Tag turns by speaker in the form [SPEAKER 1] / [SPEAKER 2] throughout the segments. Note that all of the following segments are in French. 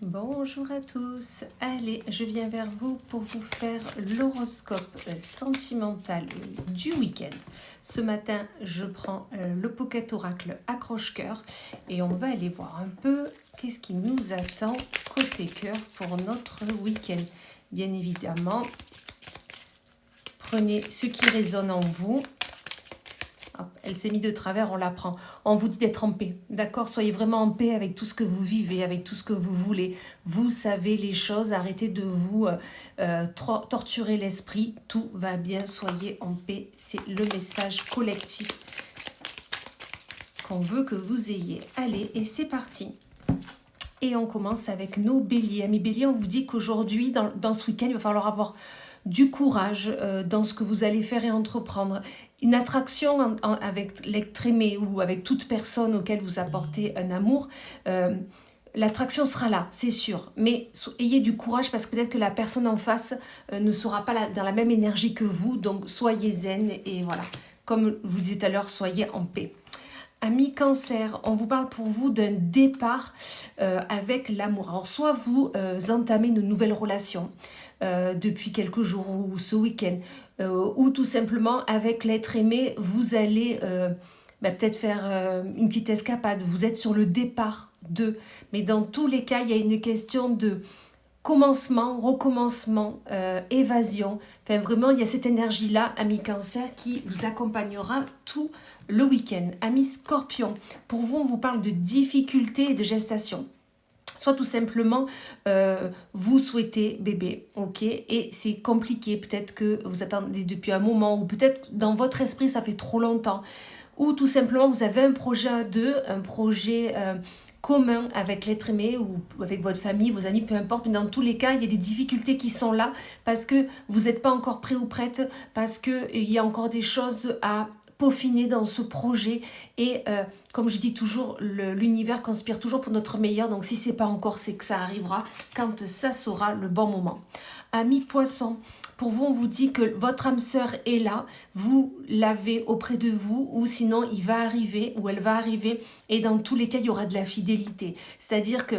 [SPEAKER 1] Bonjour à tous, allez, je viens vers vous pour vous faire l'horoscope sentimental du week-end. Ce matin, je prends le Pocket Oracle accroche-cœur et on va aller voir un peu qu'est-ce qui nous attend côté cœur pour notre week-end. Bien évidemment, prenez ce qui résonne en vous. Hop, elle s'est mise de travers, on la prend. On vous dit d'être en paix, d'accord? Soyez vraiment en paix avec tout ce que vous vivez, avec tout ce que vous voulez. Vous savez les choses, arrêtez de vous torturer l'esprit. Tout va bien, soyez en paix. C'est le message collectif qu'on veut que vous ayez. Allez, et c'est parti. Et on commence avec nos béliers. Amis béliers, on vous dit qu'aujourd'hui, dans ce week-end, il va falloir avoir du courage dans ce que vous allez faire et entreprendre. Une attraction avec l'être aimé ou avec toute personne auquel vous apportez un amour, l'attraction sera là, c'est sûr. Mais ayez du courage parce que peut-être que la personne en face ne sera pas dans la même énergie que vous. Donc soyez zen et voilà. Comme je vous disais tout à l'heure, soyez en paix. Amis Cancer, on vous parle pour vous d'un départ avec l'amour. Alors soit vous entamez une nouvelle relation depuis quelques jours ou ce week-end, ou tout simplement avec l'être aimé, vous allez peut-être faire une petite escapade. Vous êtes sur le départ de. Mais dans tous les cas, il y a une question de commencement, recommencement, évasion. Enfin, vraiment, il y a cette énergie-là, amis Cancer, qui vous accompagnera tout le week-end. Amis Scorpion, pour vous, on vous parle de difficultés et de gestation. Soit tout simplement, vous souhaitez bébé, ok, et c'est compliqué. Peut-être que vous attendez depuis un moment, ou peut-être dans votre esprit, ça fait trop longtemps. Ou tout simplement, vous avez un projet à deux, un projet commun avec l'être aimé ou avec votre famille, vos amis, peu importe. Mais dans tous les cas, il y a des difficultés qui sont là parce que vous n'êtes pas encore prêt ou prête, parce qu'il y a encore des choses à peaufiner dans ce projet. Et comme je dis toujours, l'univers conspire toujours pour notre meilleur. Donc si ce n'est pas encore, c'est que ça arrivera quand ça sera le bon moment. Amis Poissons, pour vous, on vous dit que votre âme sœur est là, vous l'avez auprès de vous, ou sinon il va arriver, ou elle va arriver, et dans tous les cas, il y aura de la fidélité. C'est-à-dire que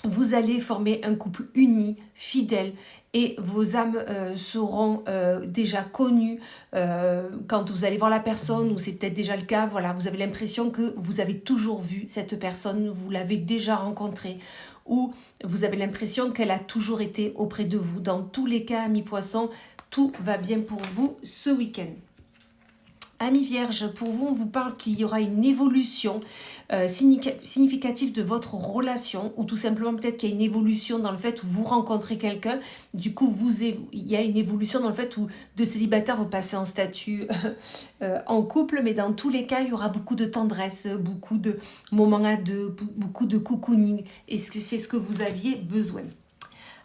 [SPEAKER 1] vous allez former un couple uni, fidèle, et vos âmes seront déjà connues quand vous allez voir la personne, ou c'est peut-être déjà le cas, voilà, vous avez l'impression que vous avez toujours vu cette personne, vous l'avez déjà rencontrée, ou vous avez l'impression qu'elle a toujours été auprès de vous. Dans tous les cas, amis poissons, tout va bien pour vous ce week-end. Amis Vierge, pour vous, on vous parle qu'il y aura une évolution significative de votre relation, ou tout simplement peut-être qu'il y a une évolution dans le fait où vous rencontrez quelqu'un, du coup il y a une évolution dans le fait où de célibataire vous passez en statut en couple, mais dans tous les cas il y aura beaucoup de tendresse, beaucoup de moments à deux, beaucoup de cocooning, et c'est ce que vous aviez besoin.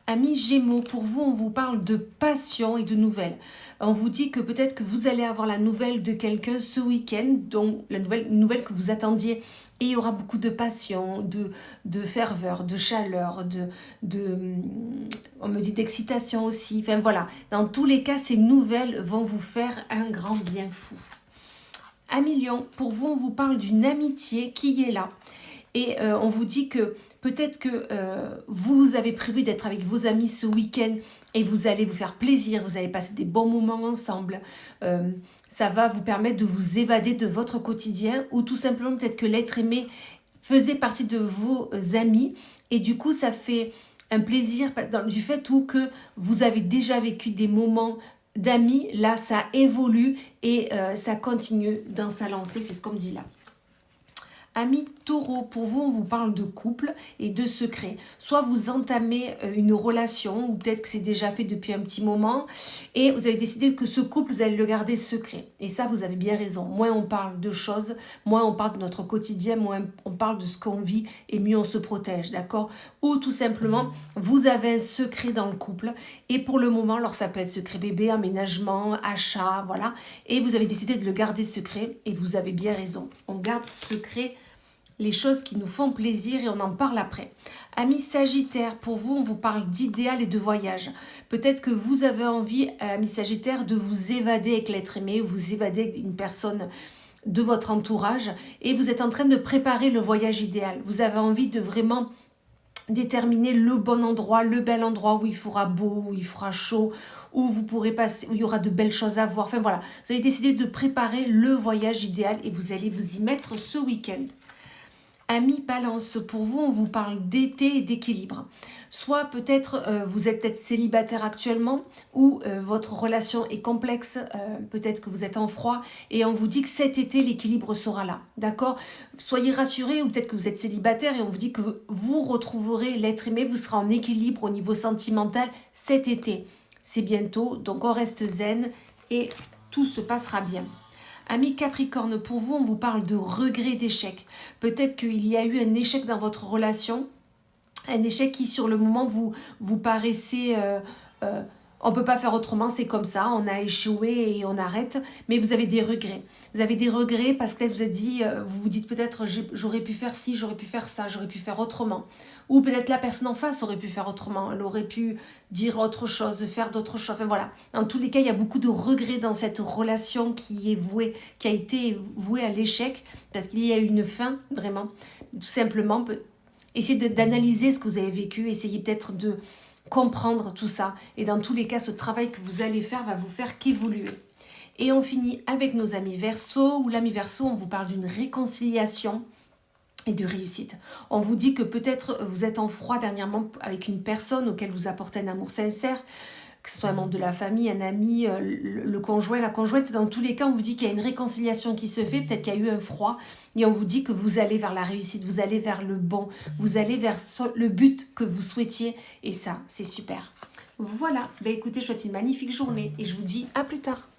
[SPEAKER 1] Amis Gémeaux, pour vous, on vous parle de passion et de nouvelles. On vous dit que peut-être que vous allez avoir la nouvelle de quelqu'un ce week-end, donc la nouvelle que vous attendiez. Et il y aura beaucoup de passion, de ferveur, de chaleur, on me dit d'excitation aussi. Enfin voilà, dans tous les cas, ces nouvelles vont vous faire un grand bien fou. Amis Lion, pour vous, on vous parle d'une amitié qui est là. Et on vous dit que peut-être que vous avez prévu d'être avec vos amis ce week-end et vous allez vous faire plaisir, vous allez passer des bons moments ensemble. Ça va vous permettre de vous évader de votre quotidien, ou tout simplement peut-être que l'être aimé faisait partie de vos amis et du coup ça fait un plaisir du fait où que vous avez déjà vécu des moments d'amis. Là ça évolue et ça continue dans sa lancée, c'est ce qu'on me dit là. Amis Taureau, pour vous, on vous parle de couple et de secret. Soit vous entamez une relation, ou peut-être que c'est déjà fait depuis un petit moment, et vous avez décidé que ce couple, vous allez le garder secret. Et ça, vous avez bien raison. Moins on parle de choses, moins on parle de notre quotidien, moins on parle de ce qu'on vit, et mieux on se protège, d'accord? Ou tout simplement, vous avez un secret dans le couple, et pour le moment, alors ça peut être secret bébé, aménagement, achat, voilà, et vous avez décidé de le garder secret, et vous avez bien raison. On garde secret les choses qui nous font plaisir et on en parle après. Amis Sagittaire, pour vous, on vous parle d'idéal et de voyage. Peut-être que vous avez envie, amis Sagittaire, de vous évader avec l'être aimé, vous évader avec une personne de votre entourage et vous êtes en train de préparer le voyage idéal. Vous avez envie de vraiment déterminer le bon endroit, le bel endroit où il fera beau, où il fera chaud, où vous pourrez passer, où il y aura de belles choses à voir. Enfin voilà, vous avez décidé de préparer le voyage idéal et vous allez vous y mettre ce week-end. Amis Balance, pour vous, on vous parle d'été et d'équilibre. Soit peut-être vous êtes peut-être célibataire actuellement ou votre relation est complexe, peut-être que vous êtes en froid et on vous dit que cet été l'équilibre sera là, d'accord? Soyez rassurés, ou peut-être que vous êtes célibataire et on vous dit que vous retrouverez l'être aimé, vous serez en équilibre au niveau sentimental cet été. C'est bientôt, donc on reste zen et tout se passera bien. Amis Capricorne, pour vous, on vous parle de regret, d'échec. Peut-être qu'il y a eu un échec dans votre relation, un échec qui, sur le moment, vous paraissait... on ne peut pas faire autrement, c'est comme ça, on a échoué et on arrête, mais vous avez des regrets. Vous avez des regrets parce que vous êtes dit, vous vous dites peut-être j'aurais pu faire ci, j'aurais pu faire ça, j'aurais pu faire autrement. Ou peut-être la personne en face aurait pu faire autrement, elle aurait pu dire autre chose, faire d'autres choses. Enfin voilà, dans tous les cas, il y a beaucoup de regrets dans cette relation qui est vouée, qui a été vouée à l'échec, parce qu'il y a eu une fin, vraiment, tout simplement. Essayez d'analyser ce que vous avez vécu, essayez peut-être de comprendre tout ça. Et dans tous les cas, ce travail que vous allez faire va vous faire qu'évoluer. Et on finit avec nos amis Verseau, où l'ami Verseau, on vous parle d'une réconciliation et de réussite. On vous dit que peut-être vous êtes en froid dernièrement avec une personne auquel vous apportez un amour sincère, que ce soit un membre de la famille, un ami, le conjoint, la conjointe. Dans tous les cas, on vous dit qu'il y a une réconciliation qui se fait, peut-être qu'il y a eu un froid, et on vous dit que vous allez vers la réussite, vous allez vers le bon, vous allez vers le but que vous souhaitiez, et ça, c'est super. Voilà, écoutez, je vous souhaite une magnifique journée, et je vous dis à plus tard.